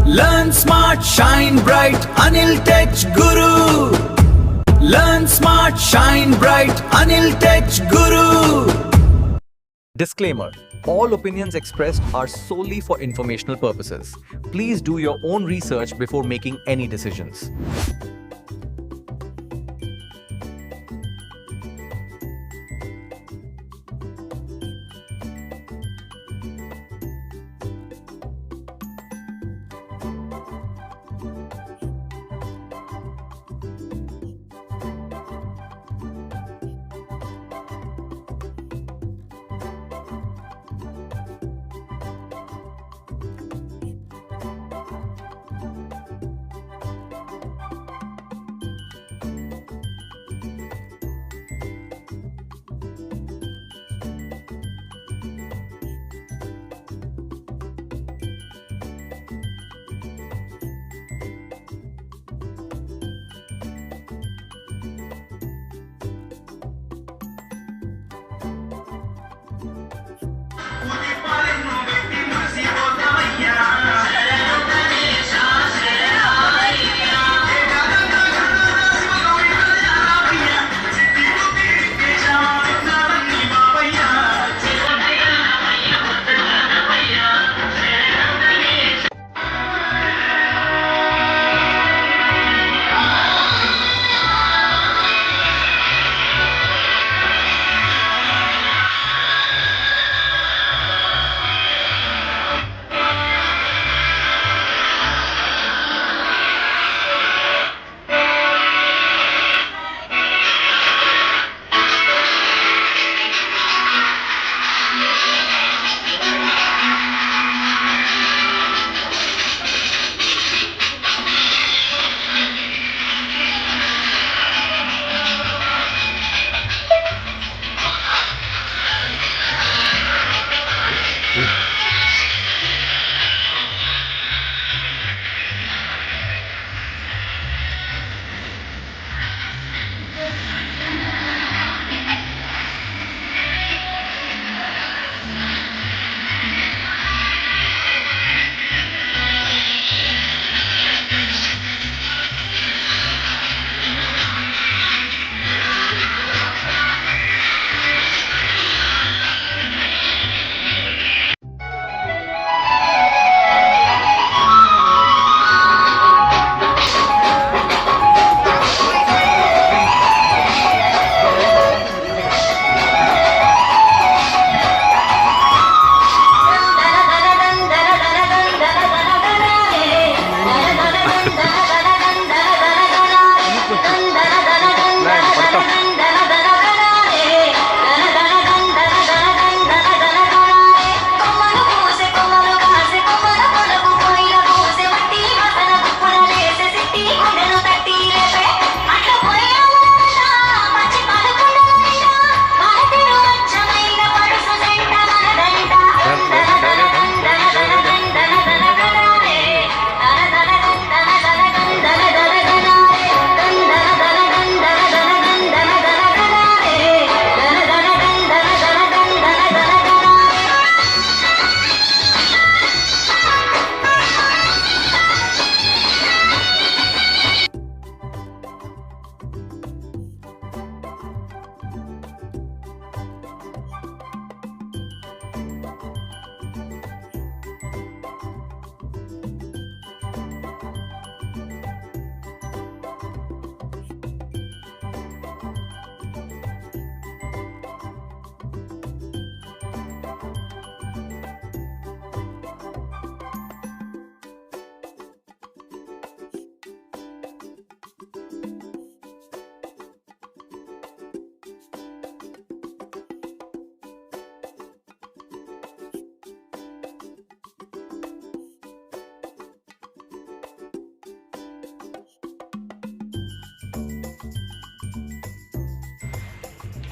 Learn smart, shine bright, Anil Tech Guru. Learn smart, shine bright, Anil Tech Guru. Disclaimer: all opinions expressed are solely for informational purposes. Please do your own research before making any decisions.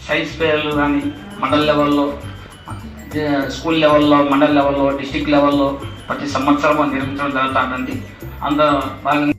Science ఫేర్లు కానీ మండల లెవెల్లో, school లెవెల్లో, మండల లెవెల్లో, district లెవెల్లో ప్రతి సంవత్సరం నిర్మించడం జరుగుతుంది. అందులో భాగంగా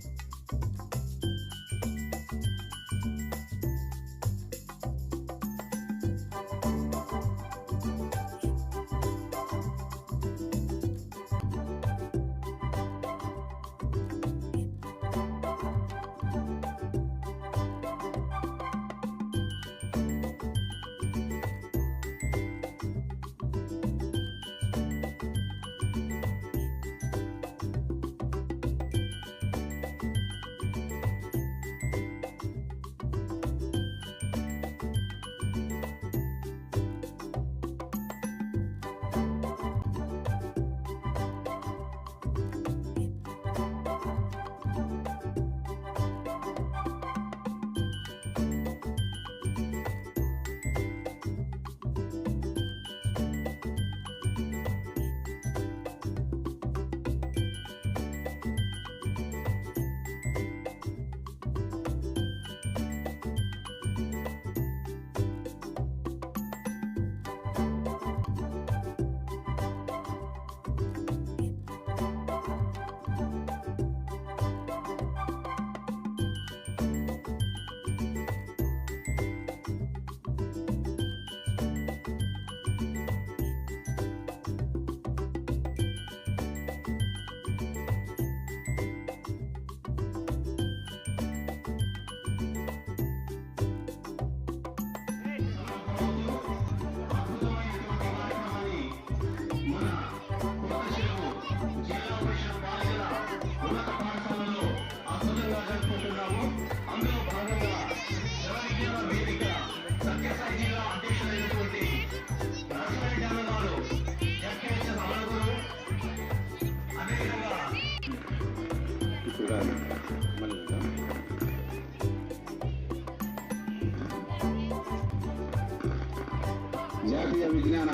జాతీయ విజ్ఞాన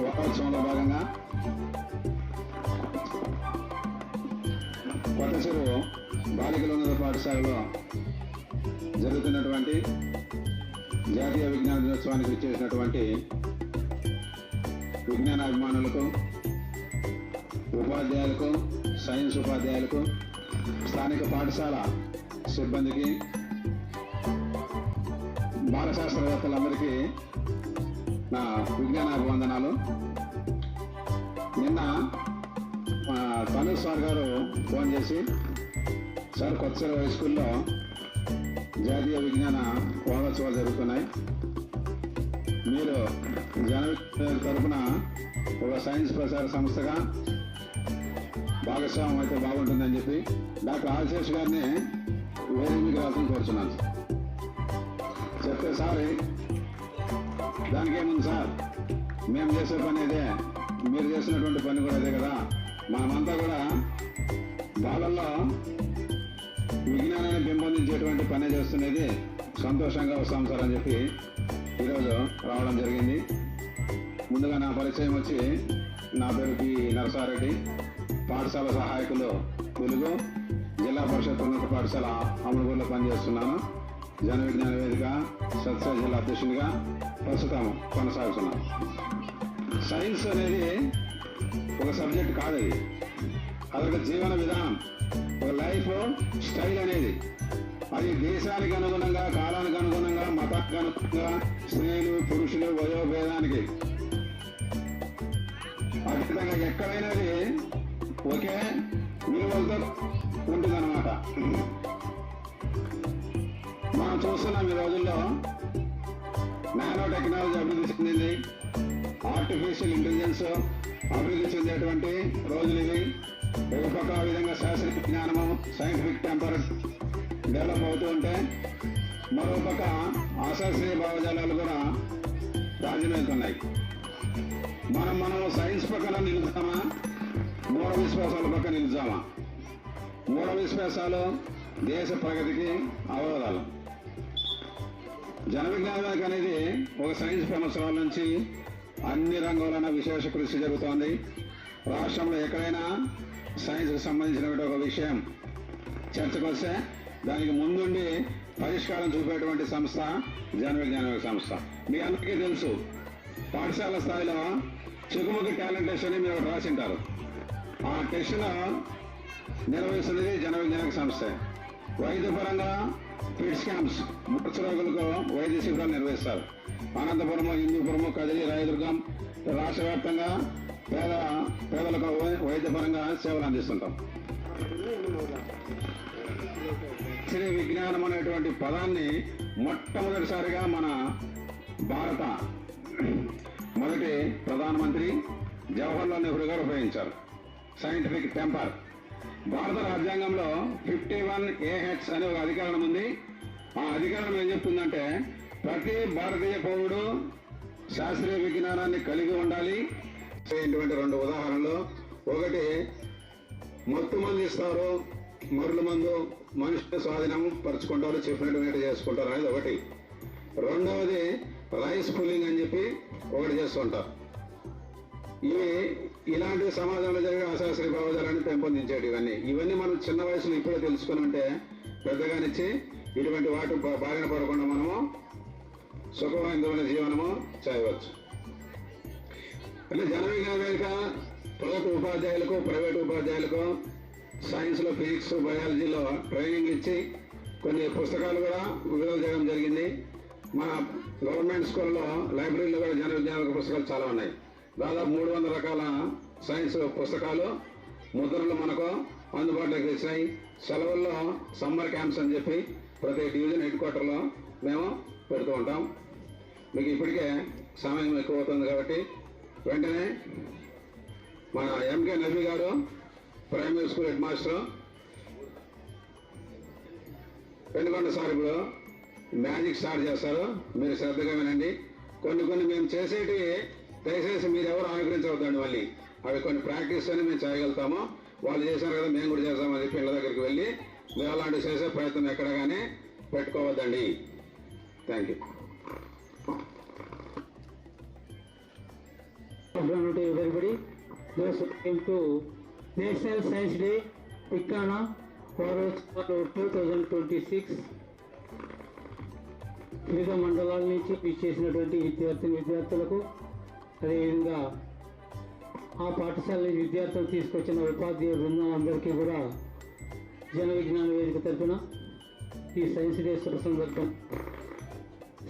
వారోత్సవంలో భాగంగా కొత్తచెరువు బాలికల ఉన్నత పాఠశాలలో జరుగుతున్నటువంటి జాతీయ విజ్ఞాన దినోత్సవానికి ఇచ్చేసినటువంటి విజ్ఞాన అభిమానులకు, ఉపాధ్యాయులకు, సైన్స్ ఉపాధ్యాయులకు, స్థానిక పాఠశాల సిబ్బందికి, బాల శాస్త్రవేత్తలందరికీ నా విజ్ఞానాభివందనాలు. నిన్న తనుజ్ సార్ గారు ఫోన్ చేసి, సార్ కొత్తచెరువు హై స్కూల్లో జాతీయ విజ్ఞాన వారోత్సవాలు జరుగుతున్నాయి, మీరు జన తరఫున ఒక సైన్స్ ప్రచార సంస్థగా భాగస్వామ్యం అయితే బాగుంటుందని చెప్పి డాక్టర్ ఆశేష్ గారిని వేదికకి రావాల్సింది కోరుచున్నాను. చెప్తే సార్ దానికేముంది సార్, మేము చేసే పని అదే, మీరు చేసినటువంటి పని కూడా అదే కదా, మనమంతా కూడా బాలల్లో విజ్ఞానాన్ని పెంపొందించేటువంటి పని చేస్తున్నది, సంతోషంగా వస్తాం సార్ అని చెప్పి ఈరోజు రావడం జరిగింది. ముందుగా నా పరిచయం వచ్చి, నా పేరు పి నరసారెడ్డి, పాఠశాల సహాయకులు తెలుగు, జిల్లా పరిషత్ ఉన్నత పాఠశాల అమలుగూరులో పనిచేస్తున్నాను. జన విజ్ఞాన వేదిక సత్సా జిల్లా అధ్యక్షునిగా ప్రస్తుతం కొనసాగుతున్నాను. సైన్స్ అనేది ఒక సబ్జెక్ట్ కాదు, అదొక జీవన విధానం, ఒక లైఫ్ స్టైల్ అనేది. అది దేశానికి అనుగుణంగా, కాలానికి అనుగుణంగా, మతానికి అనుగుణంగా, స్త్రీలు పురుషులు వయోభేదానికి అదేవిధంగా ఎక్కడైనా ఒకే విలువలతో ఉంటుందన్నమాట. మనం చూస్తున్నాం ఈ రోజుల్లో నానో టెక్నాలజీ అభివృద్ధి చెందింది, ఆర్టిఫిషియల్ ఇంటెలిజెన్స్ అభివృద్ధి చెందేటువంటి రోజులు ఇవి. ఒక పక్క ఆ విధంగా శాస్త్రీయ విజ్ఞానము, సైంటిఫిక్ టెంపర్ డెవలప్ అవుతూ ఉంటే, మరోపక్క అశాస్త్రీయ భావజాలాలు కూడా రాజ్యమేలుతున్నాయి. మనం సైన్స్ పక్కన నిలుద్దామా, మూఢ విశ్వాసాల పక్కన నిలుద్దామా? మూఢ విశ్వాసాలు దేశ ప్రగతికి అవరోధాలు. జన విజ్ఞానం అనేది ఒక సైన్స్ సంవత్సరాల నుంచి అన్ని రంగాలైన విశేష కృషి జరుగుతోంది. రాష్ట్రంలో ఎక్కడైనా సైన్స్కి సంబంధించిన ఒక విషయం చర్చకు వస్తే దానికి ముందుండి పరిష్కారం చూపేటువంటి సంస్థ జన విజ్ఞాన సంస్థ. మీ అందరికీ తెలుసు, పాఠశాల స్థాయిలో చెకుముకి టాలెంట్ టెస్ట్ అని మీరు రాసింటారు. ఆ టెస్ట్ను నిర్వహిస్తున్నది జన విజ్ఞాన సంస్థ. వైద్యపరంగా పిట్స్ క్యాంప్స్, మూర్ఛ రోగులకు వైద్య శిబిరాలు నిర్వహిస్తారు. అనంతపురము, హిందూపురము, కదిరి, రాయదుర్గం రాష్ట్ర వ్యాప్తంగా పేదలకు వైద్యపరంగా సేవలు అందిస్తుంటాం. శ్రీ విజ్ఞానం అనేటువంటి పదాన్ని మొట్టమొదటిసారిగా మన భారత మొదటి ప్రధానమంత్రి జవహర్లాల్ నెహ్రూ గారు ఉపయోగించారు. Scientific temper. భారత రాజ్యాంగంలో 51A అనే ఒక అధికారం ఉంది. ఆ అధికారం ఏం చెప్తుందంటే, ప్రతి భారతీయ పౌరుడు శాస్త్రీయ విజ్ఞానాన్ని కలిగి ఉండాలి. ఇటువంటి రెండు ఉదాహరణలు, ఒకటి మత్తు మందు ఇస్తారు, మరుల మందు మనుషుల స్వాధీనం పరుచుకుంటారు, చెప్పినట్టు చేసుకుంటారు అనేది ఒకటి. రెండవది రైస్ పుల్లింగ్ అని చెప్పి ఒకటి చేస్తుంటారు. ఇలాంటి సమాజంలో జరిగే అశాస్త్రీయ భావజాలాన్ని పెంపొందించేటివన్నీ ఇవన్నీ మనం చిన్న వయసులో ఇప్పుడే తెలుసుకుని ఉంటే పెద్దగానిచ్చి ఇటువంటి వాటి బారిన పడకుండా మనము సుఖవంతమైన జీవనము చేయవచ్చు. అంటే జన విజ్ఞాన వేదిక ప్రభుత్వ ఉపాధ్యాయులకు, ప్రైవేటు ఉపాధ్యాయులకు సైన్స్లో, ఫిజిక్స్, బయాలజీలో ట్రైనింగ్ ఇచ్చి కొన్ని పుస్తకాలు కూడా విడుదల చేయడం జరిగింది. మన గవర్నమెంట్ స్కూల్లో లైబ్రరీలో కూడా జన విజ్ఞాన పుస్తకాలు చాలా ఉన్నాయి. దాదాపు 300 రకాల సైన్స్ పుస్తకాలు ముద్రలు మనకు అందుబాటులోకి వచ్చాయి. సెలవుల్లో సమ్మర్ క్యాంప్స్ అని చెప్పి ప్రతి డివిజన్ హెడ్ క్వార్టర్లో మేము పెడుతూ ఉంటాం. మీకు ఇప్పటికే సమయం ఎక్కువ అవుతుంది కాబట్టి వెంటనే మన ఎంకే నబీ గారు primary school head master Penukonda sir ఇప్పుడు మ్యాజిక్ స్టార్ట్ చేస్తారు. మీరు శ్రద్ధగా వినండి. కొన్ని మేము చేసేటివి దయచేసి మీరు ఎవరు అనుకరించవద్దండి. మళ్ళీ అవి కొన్ని ప్రాక్టీస్ అని మేము చేయగలుగుతాము. వాళ్ళు చేశారు కదా మేము కూడా చేస్తామని చెప్పి ఇళ్ళ దగ్గరికి వెళ్ళి మీరు అలాంటివి చేసే ప్రయత్నం ఎక్కడ కానీ పెట్టుకోవద్దండి. Thank you. Everybody, those who came to National Science Day, Tikana, for 2026. వివిధ మండలాల నుంచి ఇచ్చేసినటువంటి విద్యార్థులకు అదేవిధంగా ఆ పాఠశాల విద్యార్థులు తీసుకొచ్చిన ఉపాధ్యాయ బృందం అందరికీ కూడా జన విజ్ఞాన వేదిక తరఫున ఈ సైన్స్ డే శుభ సందర్భం.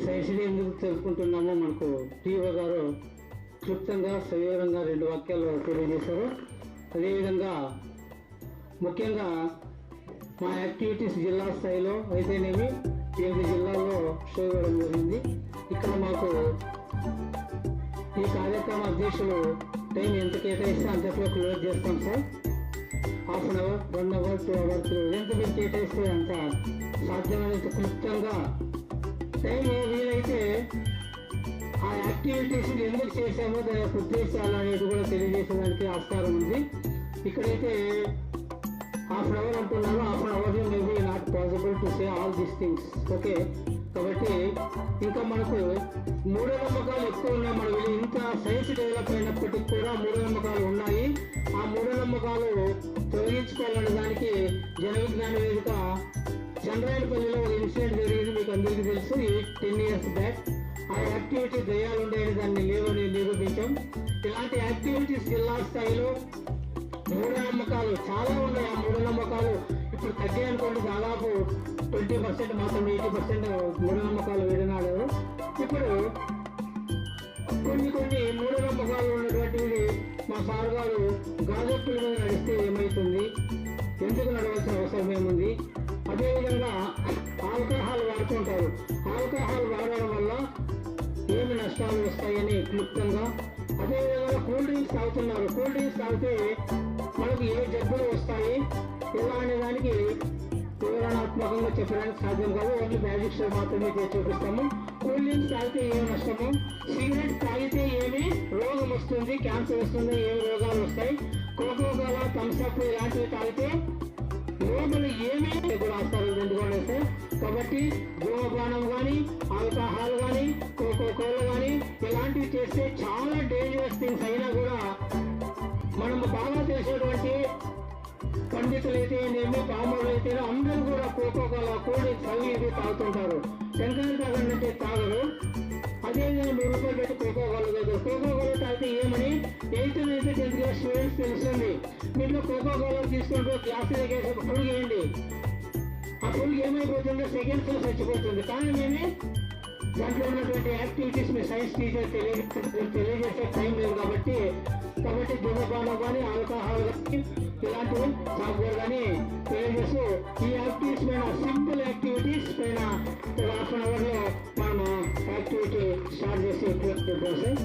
సైన్స్ డే ఎందుకు జరుపుకుంటున్నామో మనకు టీఓ గారు క్లుప్తంగా సవివరంగా 2 వాక్యాలు తెలియజేశారు. అదేవిధంగా ముఖ్యంగా మా యాక్టివిటీస్ జిల్లా స్థాయిలో అయితేనేమి 8 జిల్లాల్లో షో ఇవ్వడం జరిగింది. ఇక్కడ మాకు ఈ కార్యక్రమ అధ్యక్షులు టైం ఎంత కేటాయిస్తే అంతట్లో క్లోజ్ చేస్తాం sir. Half an hour, 1 hour, 2 hours ఎంత మీరు కేటాయిస్తే అంత సాధ్యమైనంత క్లుప్తంగా టైం వీలైతే ఆ యాక్టివిటీస్ ఎందుకు చేసామో దాని యొక్క ఉద్దేశాలు అనేది కూడా తెలియజేసేదానికి ఆస్కారం ఉంది. ఇక్కడైతే హాఫ్ అన్ అవర్ అంటున్నారు. హాఫ్ అన్ అవర్లో maybe not possible to say all these things. Okay, కాబట్టి ఇంకా మనకు మూఢనమ్మకాలు ఎక్కువ ఉన్నాయి. మనకి ఇంత సైన్స్ డెవలప్ అయినప్పటికీ కూడా మూఢనమ్మకాలు ఉన్నాయి. ఆ మూఢనమ్మకాలు తొలగించుకోవాలనే దానికి జన విజ్ఞాన వేదిక చంద్రాయనపల్లిలో ఒక ఇన్సిడెంట్ జరిగింది. మీకు అందరికీ తెలుసు. 10 years బ్యాక్ ఆ యాక్టివిటీ దయ్యాలు ఉండేది, దాన్ని లేవని నిరూపించాం. ఇలాంటి యాక్టివిటీస్ జిల్లా స్థాయిలో మూఢనమ్మకాలు చాలా ఉన్నాయి. ఆ మూఢనమ్మకాలు ఇప్పుడు తగ్గాయనుకోండి, దాదాపు 20% మాత్రం 80% మూఢనమ్మకాలు విడనాడు. ఇప్పుడు కొన్ని మూఢనమ్మకాలు ఉన్నటువంటివి మా సార్ గారు గాజెప్పుల మీద నడిస్తే ఏమవుతుంది, ఎందుకు నడవాల్సిన అవసరం ఏముంది, అదేవిధంగా ఆల్కహాల్ వాడుతుంటారు, ఆల్కహాల్ వాడడం వల్ల ఏమి నష్టాలు వస్తాయని క్లుప్తంగా, అదేవిధంగా కూల్ డ్రింక్స్ తాగుతున్నారు, కూల్ డ్రింక్స్ తాగితే మనకు ఏ జబ్బులు వస్తాయి ఇలా అనే దానికి వివరణాత్మకంగా చెప్పడానికి సాధ్యం కాదు. ఓన్లీ మ్యాజిక్ షో మాత్రమే చూపిస్తాము. కూల్ డ్రింక్స్ తాగితే ఏమి నష్టము, సిగరెట్ తాగితే ఏమి రోగం వస్తుంది, క్యాన్సర్ వస్తుంది, ఏమి రోగాలు వస్తాయి, కోకోకోలా, థమ్స్అప్ ఇలాంటివి తాగితే లోపల ఏమీ కూడా వస్తారు ఎందుకంటే సార్. కాబట్టి ధూమపానం కానీ, ఆల్కహాల్ కానీ, కోకోకోలా కానీ ఇలాంటివి చేస్తే చాలా డేంజరస్ థింగ్స్ అయినా కూడా మనం బాగా చేసేటువంటి పండితులు అయితే ఏమి, పాములు అయితే అందరూ కూడా కోకోకోలా, కూల్ డ్రింక్స్ అవి ఇవి తాగుతుంటారు. టెంకాయలు తాగంటే తాగరు. అదేవిధంగా 100 రూపాయలు పెట్టి కోకోకోలా దగ్గర కోకోకోలా తాగితే ఏమని 8th, 9th, 10th class students తెలుస్తుంది. మీరు కోకోకోలా తీసుకుంటూ గ్లాసు దగ్గర ఫుల్ చేయండి, ఆ ఫుల్ ఏమైపోతుందో సెకండ్స్లో చచ్చిపోతుంది. కానీ మేము దాంట్లో ఉన్నటువంటి యాక్టివిటీస్ మీ సైన్స్ టీచర్ తెలియజేసే టైం లేదు కాబట్టి ధూమపానం కానీ, ఆల్కహాల్ కానీ ఇలాంటివి సాఫ్ట్వేర్ కానీ తెలియజేస్తూ ఈ యాక్టివిటీస్ పైన సింపుల్ యాక్టివిటీస్ పైన హాఫ్ అన్ అవర్లో మనం యాక్టివిటీ స్టార్ట్ చేసి సార్.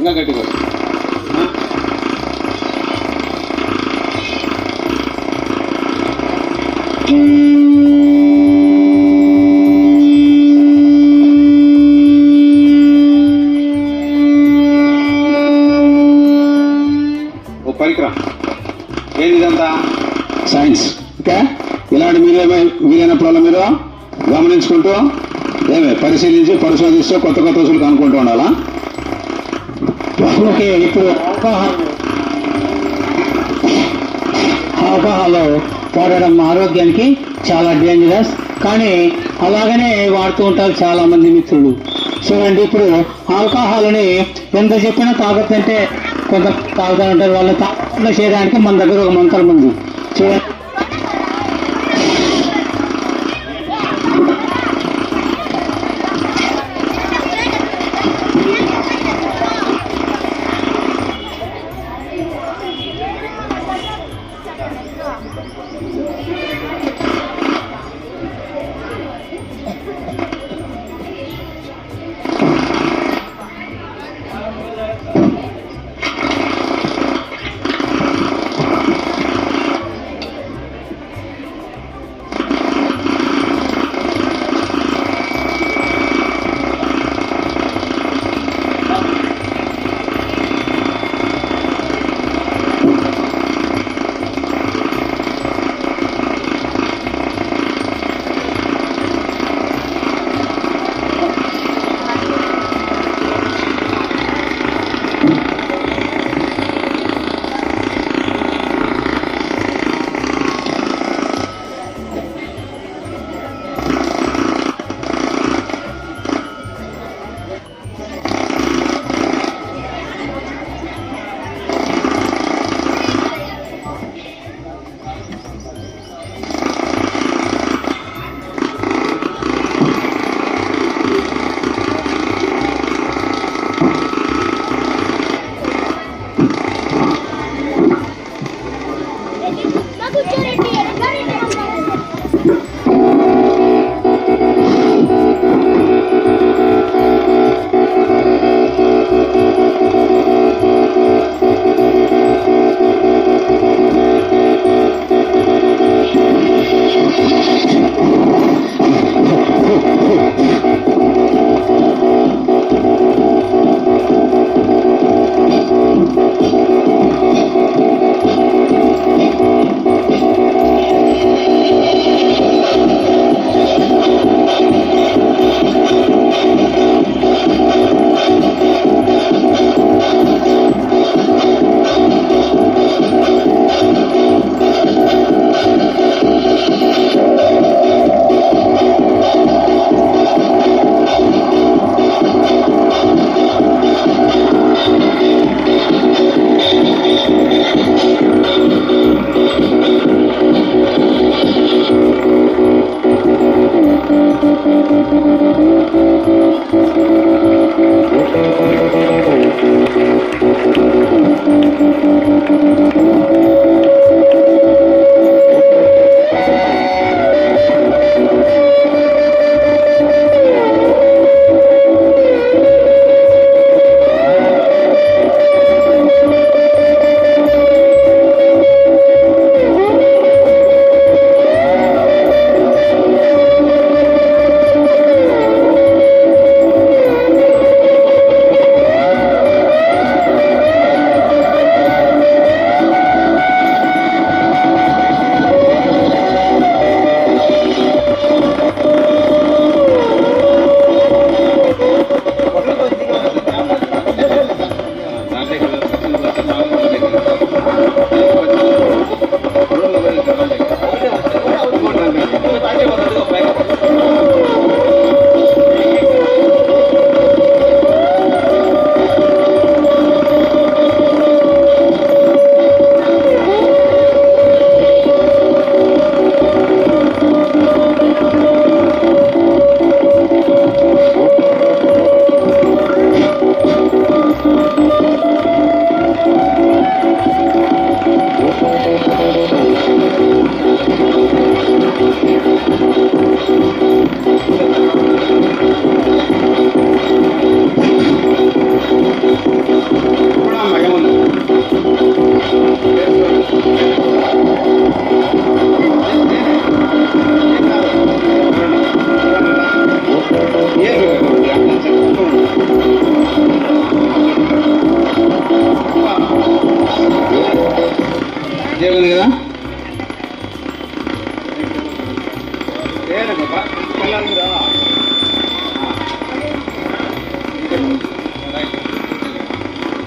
ఇంకా గట్టిగా ఓ పరికరం ఏది ఇదంతా సైన్స్. ఓకే, ఇలాంటి వీలైనప్పుడల్లా మీరు గమనించుకుంటూ పరిశీలించి పరిశోధిస్తూ కొత్త కొత్త రుచులు కనుక్కుంటూ ఉండాలా. ఓకే, ఇప్పుడు ఆల్కహాల్ వాడడం ఆరోగ్యానికి చాలా డేంజరస్, కానీ అలాగనే వాడుతూ ఉంటారు చాలా మంది మిత్రులు. చూడండి, ఇప్పుడు ఆల్కహాల్ని ఎంత చెప్పినా తాగొద్దంటే కొంత తాగుతూ ఉంటారు. వాళ్ళు తాగకుండా చేయడానికి మన దగ్గర ఒక మంత్రం ఉంది. చూడండి,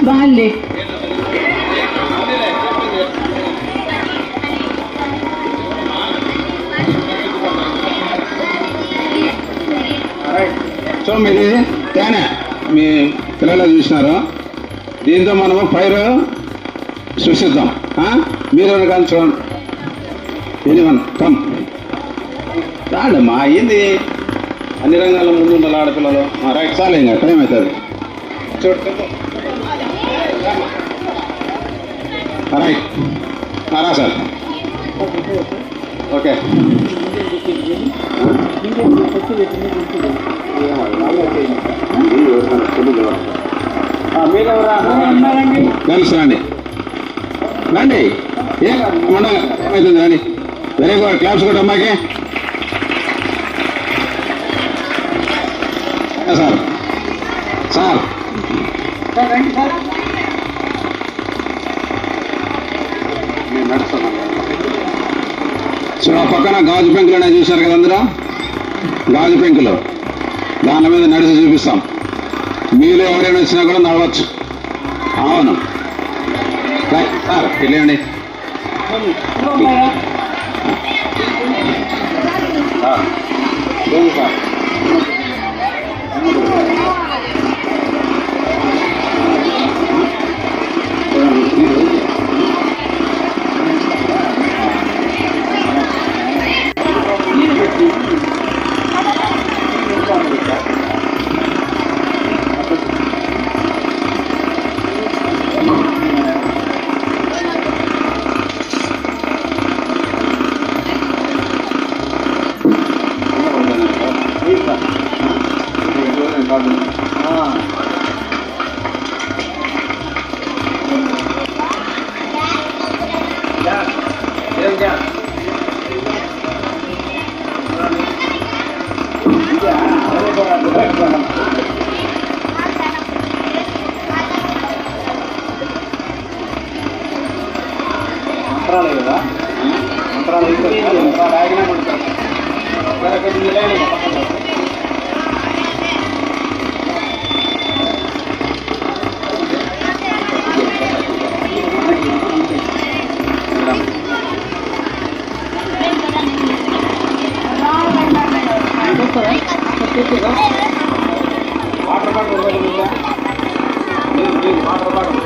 బాగుంది. సో మీది తేనె మీ పిల్లలు చూసినారు. దీంతో మనము పైరు సృష్టిద్దాం. మీరు కానీ చూడండి. ఇది మనం కమ్ రాడమ్మా. ఏంది అన్ని రంగాల్లో ముందు ఉండాలి ఆడపిల్లలు. రైట్ చాలు, ఇంకా టైం అవుతుంది. రైట్ రా సార్. ఓకే తెలుసు రండి రండి. ఏమవుతుంది రండి. Very good. క్లాప్స్ కూడా అమ్మాయికి. సార్ సార్ సో ఆ పక్కన గాజు పెంకులు అనేవి చూశారు కదా అందరూ. గాజు పెంకులు దాని మీద నడిచి చూపిస్తాం. మీలో ఎవరైనా వచ్చినా కూడా నడవచ్చు. అవును సార్ వెళ్ళండి. సార్ మంత్రాలయ కదా. Mantralaya water bottle water bottle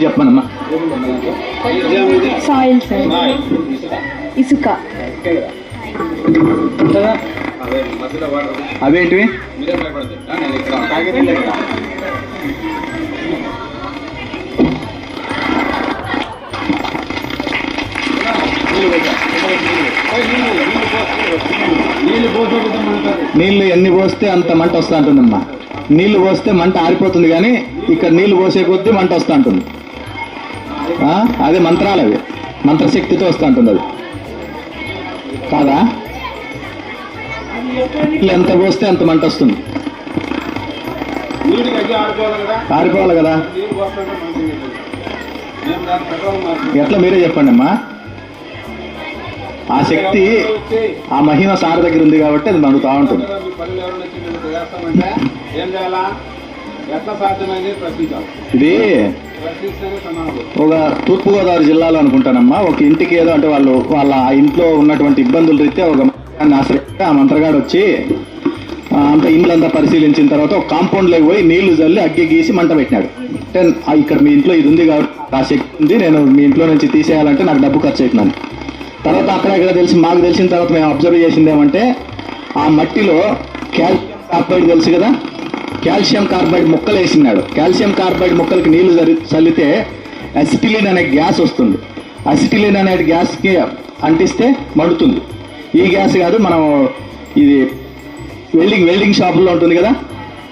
చెప్పనమ్మా. సాయిల్ సార్, ఇసుక. అవేంటివి? నీళ్లు ఎన్ని పోస్తే అంత మంట వస్తూ ఉంటుందమ్మా. నీళ్లు పోస్తే మంట ఆరిపోతుంది, కానీ ఇక్కడ నీళ్లు పోసే కొద్దీ మంట వస్తూ ఉంటుంది. అదే మంత్రాలు, అవి మంత్రశక్తితో వస్తూ ఉంటుంది. అది కాదా? ఎంత పోస్తే అంత మంట వస్తుంది. ఆరిపోవాలి కదా. ఎట్లా మీరే చెప్పండి అమ్మా. ఆ శక్తి, ఆ మహిమ సార్ దగ్గర ఉంది కాబట్టి అది మండుతూ ఉంటుంది. ఇది ఒక తూర్పుగోదావరి జిల్లాలో అనుకుంటానమ్మా. ఒక ఇంటికి ఏదో అంటే వాళ్ళ ఆ ఇంట్లో ఉన్నటువంటి ఇబ్బందుల రీత్యా ఒక మంత్రాన్ని ఆశ్రయిస్తే ఆ మంత్రగాడు వచ్చి అంత ఇండ్లంతా పరిశీలించిన తర్వాత ఒక కాంపౌండ్లోకి పోయి నీళ్లు చల్లి అగ్గి గీసి మంట పెట్టినాడు. అంటే ఇక్కడ మీ ఇంట్లో ఇది ఉంది కాబట్టి ఆ శక్తి ఉంది, నేను మీ ఇంట్లో నుంచి తీసేయాలంటే నాకు డబ్బు ఖర్చు అవుతున్నాను. తర్వాత అక్కడ ఇక్కడ మాకు తెలిసిన తర్వాత మేము అబ్జర్వ్ చేసింది ఏమంటే, ఆ మట్టిలో కాల్షియం కార్బైడ్ తెలుసు కదా, కాల్షియం కార్బైడ్ ముక్కలు వేసినాడు. కాల్షియం కార్బైడ్ ముక్కలకి నీళ్లు చల్లితే అసిటిలిన్ అనే గ్యాస్ వస్తుంది. అసిటిలిన్ అనే గ్యాస్కి అంటిస్తే మండుతుంది. ఈ గ్యాస్ కాదు, మనం ఇది వెల్డింగ్ షాపుల్లో ఉంటుంది కదా,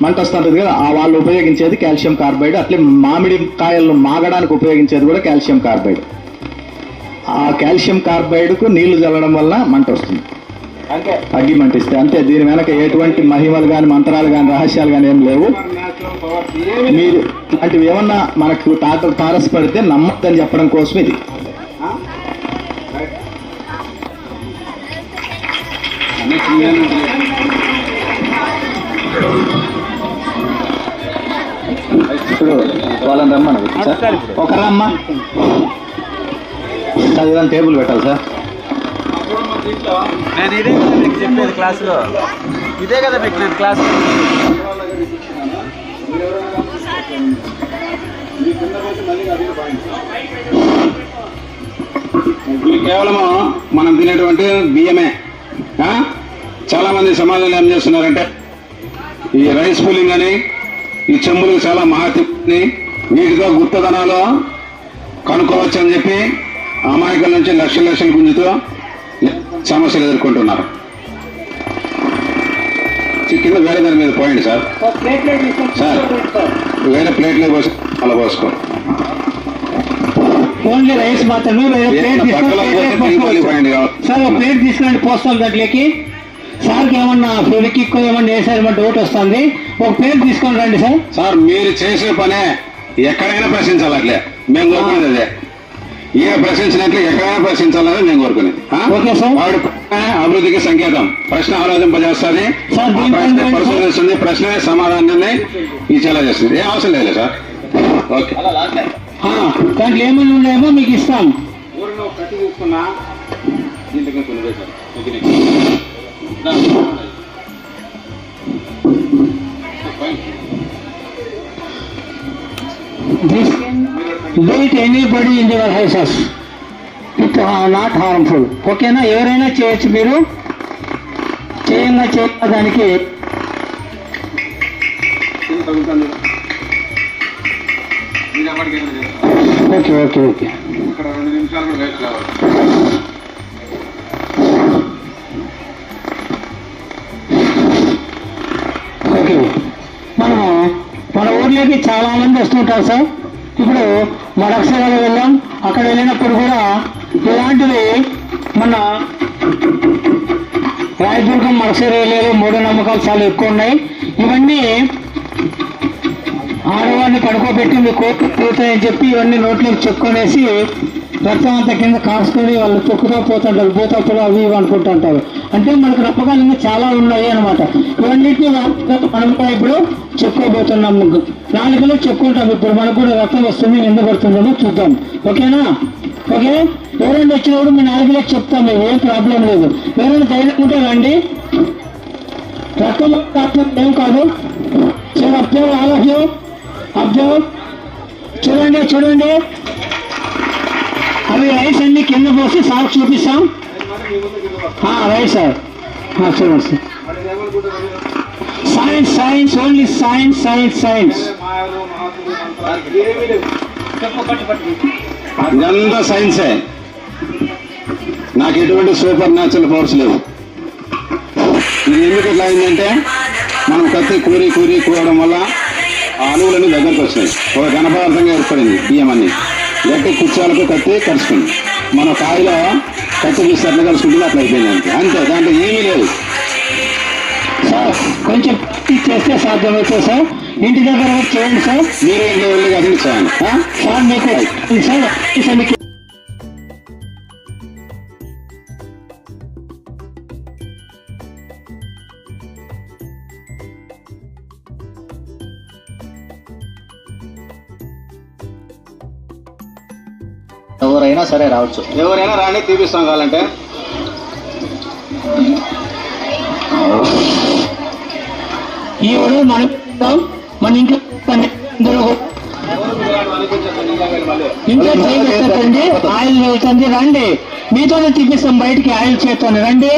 మంట వస్తుంటుంది కదా, ఆ వాళ్ళు ఉపయోగించేది కాల్షియం కార్బైడ్. అట్లే మామిడి కాయలను మాగడానికి ఉపయోగించేది కూడా కాల్షియం కార్బైడ్. ఆ కాల్షియం కార్బైడ్కు నీళ్లు చల్లడం వల్ల మంట వస్తుంది. అగ్గి మంటిస్తే అంతే. దీని వెనక ఎటువంటి మహిమలు కానీ మంత్రాలు కానీ రహస్యాలు కానీ ఏం లేవు. మీరు ఇలాంటివి ఏమన్నా మనకు తారసపడితే నమ్మద్దని చెప్పడం కోసం ఇది. ఇప్పుడు వాళ్ళని రమ్మను సార్, ఒక రమ్మ చదివాని టేబుల్ పెట్టాలి సార్. నేను ఇదే కదా మీకు చెప్పేది క్లాసులో, ఇదే కదా మీకు నేను క్లాస్. ఇది కేవలము మనం తినేటువంటి బియ్యమే. చాలా మంది సమాజంలో ఏం చేస్తున్నారంటే ఈ రైస్ పులింగ్ అని, ఈ చెంబులు చాలా మహత్ని, వీటితో గుప్తధనాలు కనుక్కోవచ్చు అని చెప్పి అమాయకుల నుంచి లక్షలు గుంజుతూ సమస్యలు ఎదుర్కొంటున్నారు. కింద వేరే దాని మీద పోయింది సార్. వేరే ప్లేట్లో పోసి అలా పోసుకో. ఓన్లీ రైస్ మాత్రమే. సార్ ఒక ప్లేట్ తీసుకురండి పోస్తాం దాంట్లోకి. సార్కి ఏమన్నా ఫెవిక్విక్ ఎక్కువ ఏమన్నా వేసారమో డౌట్ వస్తుంది. ఒక ప్లేట్ తీసుకొని రండి సార్. సార్ మీరు చేసే పనే ఎక్కడైనా ప్రశ్నించాలి. అట్లే మేము కోరుకునేది అదే. ఏ ప్రశ్నించినట్లు ఎక్కడైనా ప్రశ్నించాలని నేను కోరుకునేది. వాడు అభివృద్ధికి సంకేతం. ప్రశ్న ఆలోచింపజేస్తుంది, పరిశోధిస్తుంది, ప్రశ్న సమాధానాన్ని ఇచ్చేలా చేస్తుంది. ఏ అవసరం లేదు సార్. ఓకే, దాంట్లో ఏమైనా ఉన్నాయేమో మీకు ఇస్తాం. కట్టి తీసుకున్నా Do it anybody in your houses. It not harmful. ఓకేనా? ఎవరైనా చేయొచ్చు. మీరు చేయడానికి ఓకే ఓకే ఓకే. ఇక్కడ 2 నిమిషాలు కూడా వేస్ట్ కావాలి. ఓకే, మనము మన ఊర్లోకి చాలా మంది వస్తుంటారు సార్. ఇప్పుడు మడక్సరాలు వెళ్ళాం, అక్కడ వెళ్ళినప్పుడు కూడా ఇలాంటివి మన రాయదుర్గం మడక్సర ఏరియాలో మూఢనమ్మకాలు చాలా ఎక్కువ ఉన్నాయి. ఇవన్నీ ఆడవాడిని పడుకోబెట్టి మీ కోర్టు పోతాయని చెప్పి ఇవన్నీ నోట్లోకి చెప్పుకొనేసి రక్తం అంతా కింద కాసుకొని వాళ్ళు తొక్కుతా పోతుంటారు, భూతప్పులు అవి ఇవి అనుకుంటుంటారు. అంటే మనకు నమ్మకాలు ఇంకా చాలా ఉన్నాయి అనమాట. ఇవన్నిటిని మనం కూడా ఇప్పుడు చెప్పుకోబోతున్నాం. నాలుగులో చెప్పుకుంటాం. ఇప్పుడు మనకు కూడా రక్తం వస్తుంది, ఎందుకు పడుతుందో చూద్దాం. ఓకేనా? ఓకే, ఎవరైనా వచ్చినప్పుడు మీ నాలుగులో చెప్తాం. మేము ఏం ప్రాబ్లం లేదు. ఎవరైనా ధైర్యం ఉంటే రండి. రక్తం ఏం కాదు. అబ్జర్వ్ చూడండి చూడండి. అవి రైస్ అన్ని కింద పోసి సార్ చూపిస్తాం. రైట్ సార్, చూడండి sir. Science science only science science science. ఇదంతా సైన్సే. నాకు ఎటువంటి సూపర్ న్యాచురల్ పవర్స్ లేవు. ఇది ఎందుకు ఎట్లా అయిందంటే మనం కత్తి కూరడం వల్ల ఆ అణువులన్నీ దగ్గరకు వచ్చినాయి. ఒక ఘనపదార్థంగా ఏర్పడింది బియ్యం అన్ని. గట్టి కుర్చాలకు కత్తి కలుసుకుంది. మన కాయలో కత్తి తీస్తే అట్లా కలుసుకుంటుంది, అట్లా అయిపోయింది అంతే. అంతే, దాంట్లో ఏమీ లేదు సార్. కొంచెం చేస్తే సాధ్యమవుతుంది సార్. ఇంటి దగ్గర చేయండి సార్. మీరే ఇంట్లో వెళ్ళి అటెండ్ చేయండి సార్. మీకు సార్ ఎవరైనా సరే రావచ్చు. ఎవరైనా రాని తీపిస్తాం కావాలంటే. ఈ ఊరు మనం మన ఇంట్లో ఇంట్లో చేయండి. ఆయిల్ వెళ్తుంది, రండి. మీతోనే తీపిస్తాం బయటికి. ఆయిల్ చేస్తాను, రండి.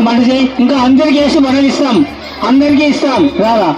మనిషి ఇంకా అందరికి వేసి మనం ఇస్తాం, అందరికీ ఇస్తాం. రారా